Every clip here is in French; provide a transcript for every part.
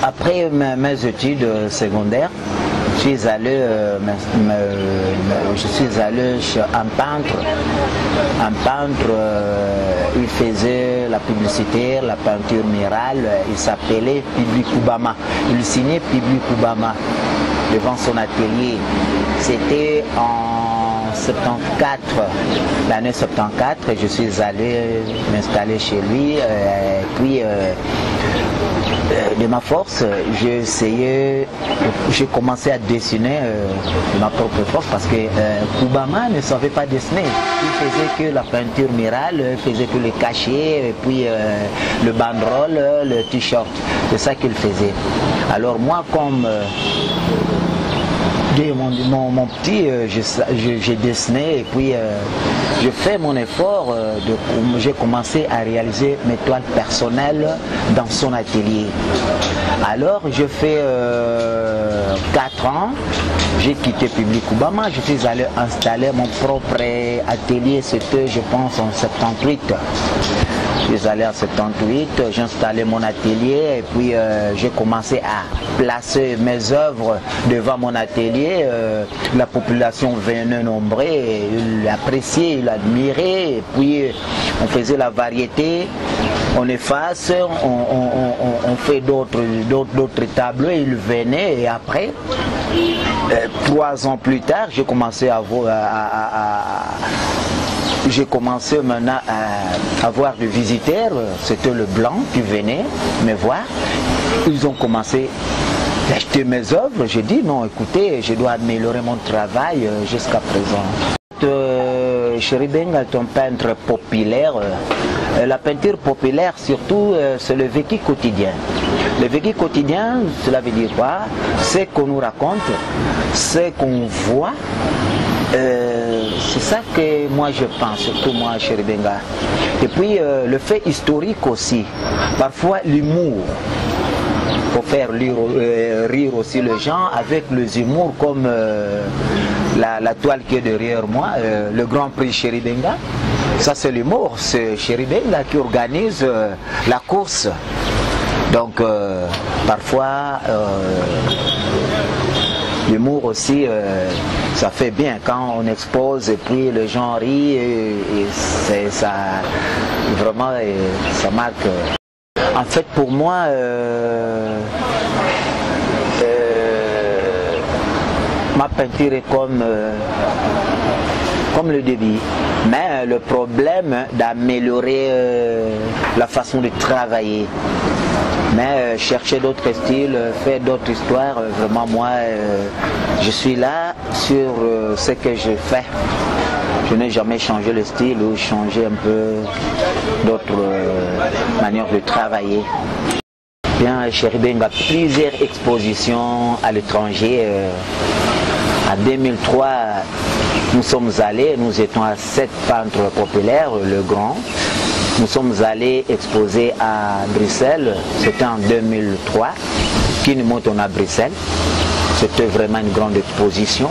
après mes études secondaires, je suis allé chez un peintre. Un peintre, il faisait la publicité, la peinture murale, il s'appelait Public Obama. Il signait Public Obama devant son atelier. C'était en 74, l'année 74, je suis allé m'installer chez lui, puis de ma force, j'ai commencé à dessiner de ma propre force parce que Obama ne savait pas dessiner. Il faisait que la peinture murale, il faisait que le cachet, et puis le banderole, le t-shirt. C'est ça qu'il faisait. Alors moi, comme mon petit, j'ai dessiné et puis je fais mon effort, j'ai commencé à réaliser mes toiles personnelles dans son atelier. Alors je fais 4 ans, j'ai quitté Public Obama, je suis allé installer mon propre atelier, c'était je pense en 78. Je suis allé en 78, j'ai installé mon atelier et puis j'ai commencé à placer mes œuvres devant mon atelier. La population venait nombrer, il appréciait, il admirait, et puis on faisait la variété, on efface, on fait d'autres tableaux, il venait et après, 3 ans plus tard, j'ai commencé maintenant à avoir des visiteurs, c'était le blanc qui venait me voir. Ils ont commencé à acheter mes œuvres. J'ai dit non, écoutez, je dois améliorer mon travail jusqu'à présent. Chéribenga est un peintre populaire. La peinture populaire, surtout, c'est le vécu quotidien. Le vécu quotidien, cela veut dire quoi? C'est qu'on nous raconte, c'est qu'on voit. C'est ça que moi je pense, surtout moi, Chéribenga. Et puis le fait historique aussi. Parfois l'humour. Il faut faire rire aussi les gens avec les humours comme la toile qui est derrière moi, le Grand Prix Chéribenga. Ça c'est l'humour, c'est Chéribenga qui organise la course. Donc parfois l'humour aussi, ça fait bien quand on expose et puis les gens rient et ça vraiment ça marque. En fait pour moi ma peinture est comme le débit, mais le problème d'améliorer la façon de travailler. Mais chercher d'autres styles, faire d'autres histoires, vraiment moi, je suis là sur ce que je fais. Je n'ai jamais changé le style ou changé un peu d'autres manières de travailler. Bien, Chéribenga a plusieurs expositions à l'étranger. En 2003, nous sommes allés, nous étions à 7 peintres populaires, le grand. Nous sommes allés exposer à Bruxelles, c'était en 2003, qui nous monte à Bruxelles. C'était vraiment une grande exposition.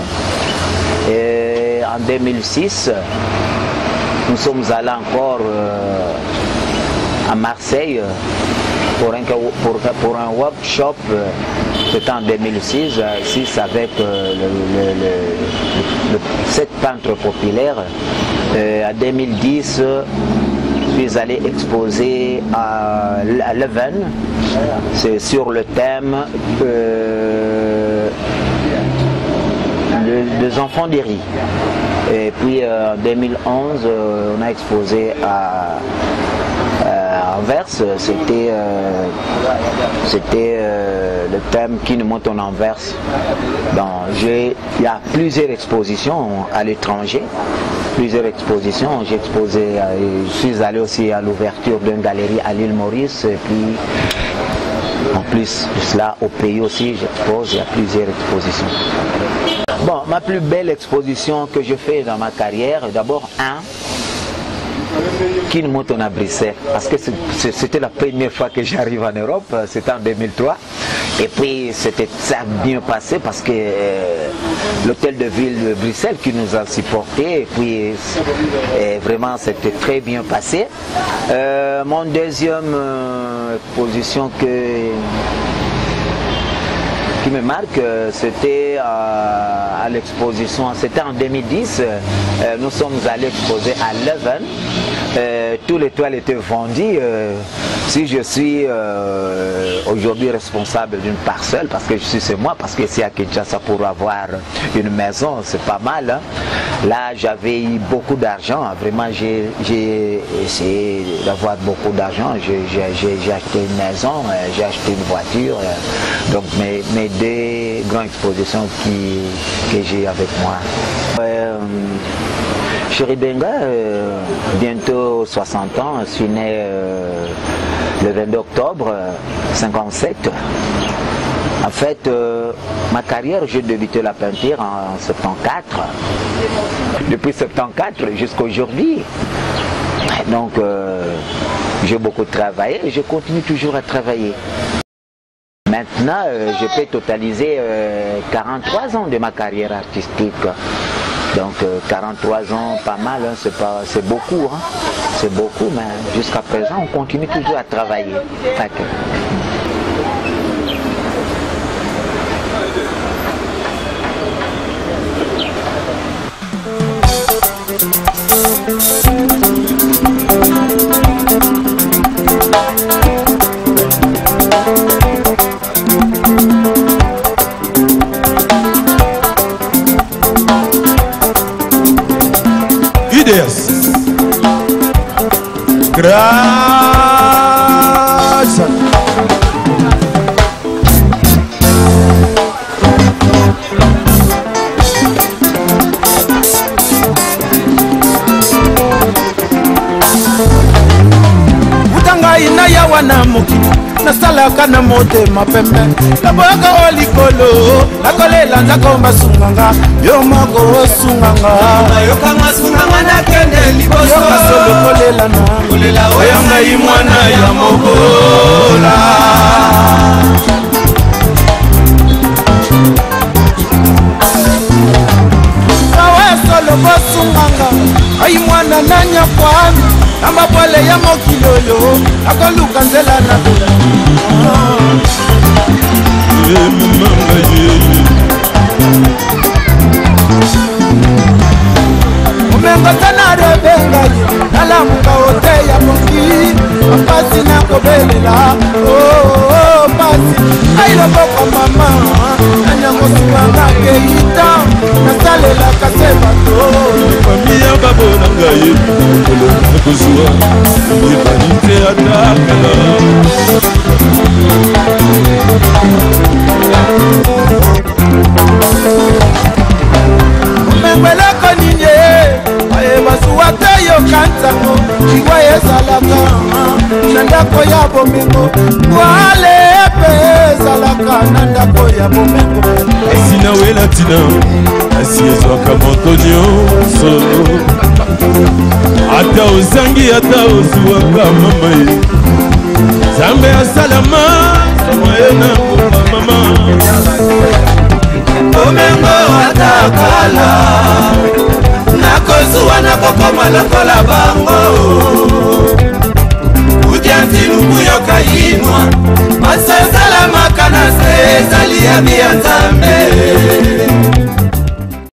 Et en 2006, nous sommes allés encore à Marseille pour un workshop. C'était en 2006, avec 7 peintres populaires. En 2010, je suis allé exposer à Leuven, c'est sur le thème des enfants des riz. Et puis en 2011, on a exposé à Anvers, c'était le thème qui nous monte en Anvers. Il y a plusieurs expositions à l'étranger. Plusieurs expositions, j'ai exposé, je suis allé aussi à l'ouverture d'une galerie à l'île Maurice et puis en plus de cela au pays aussi j'expose, il y a plusieurs expositions. Bon, ma plus belle exposition que je fais dans ma carrière, d'abord qui nous monte à Bruxelles, parce que c'était la première fois que j'arrive en Europe, c'était en 2003. Et puis c'était ça bien passé parce que l'hôtel de ville de Bruxelles qui nous a supporté et puis vraiment c'était très bien passé. Mon deuxième exposition qui me marque, c'était à l'exposition, c'était en 2010, nous sommes allés exposer à Leuven. Tous les toiles étaient vendues. Si je suis aujourd'hui responsable d'une parcelle, parce que je suis chez moi, parce que ici à Kinshasa, pour avoir une maison, c'est pas mal. Hein. Là, j'avais eu beaucoup d'argent. Vraiment, j'ai essayé d'avoir beaucoup d'argent. J'ai acheté une maison, j'ai acheté une voiture. Donc, mes deux grandes expositions que j'ai avec moi. Chéri Benga, bientôt 60 ans, je suis né le 22 octobre 57. En fait, ma carrière, j'ai débuté la peinture en 74. Depuis 74 jusqu'à aujourd'hui. Donc, j'ai beaucoup travaillé et je continue toujours à travailler. Maintenant, je peux totaliser 43 ans de ma carrière artistique. Donc 43 ans, pas mal, hein, c'est beaucoup, hein, c'est beaucoup, mais jusqu'à présent, on continue toujours à travailler. Grâce. Utanga ina ya wana muki nasalaka na motema pembe naboyaka o likolo nakolela nzako basunganga yo moko osunganga yokanga sunganga nakende liboso yoka solo kolela na kolela oyanga imwana ya mokola awe solo bosunganga ai mwana nanya kwani namba pole ya mokilolo akoluka nzela na umengotana rebenga nalamuka ote ya moki apasi na kobelela pasi ailoboko mama nanyangosuanga keita nasalelaka se bato famia babona ngai kozwa ebanite atakala umengweleko ninye ayebasuwa te yokanzango iwa ezalaka na ndako ya bomengo wale epe ezalaka na ndako ya bomengo esina wela tina asi ezwaka moto nyonso ata ozangi ata ozuwaka mama ye zambe asalama somoye na mama bomengo atakala nakozuwa nakokoma lokola bango udianti lubuyoka yinwa masesalamaka na se ezali ya miya nzambe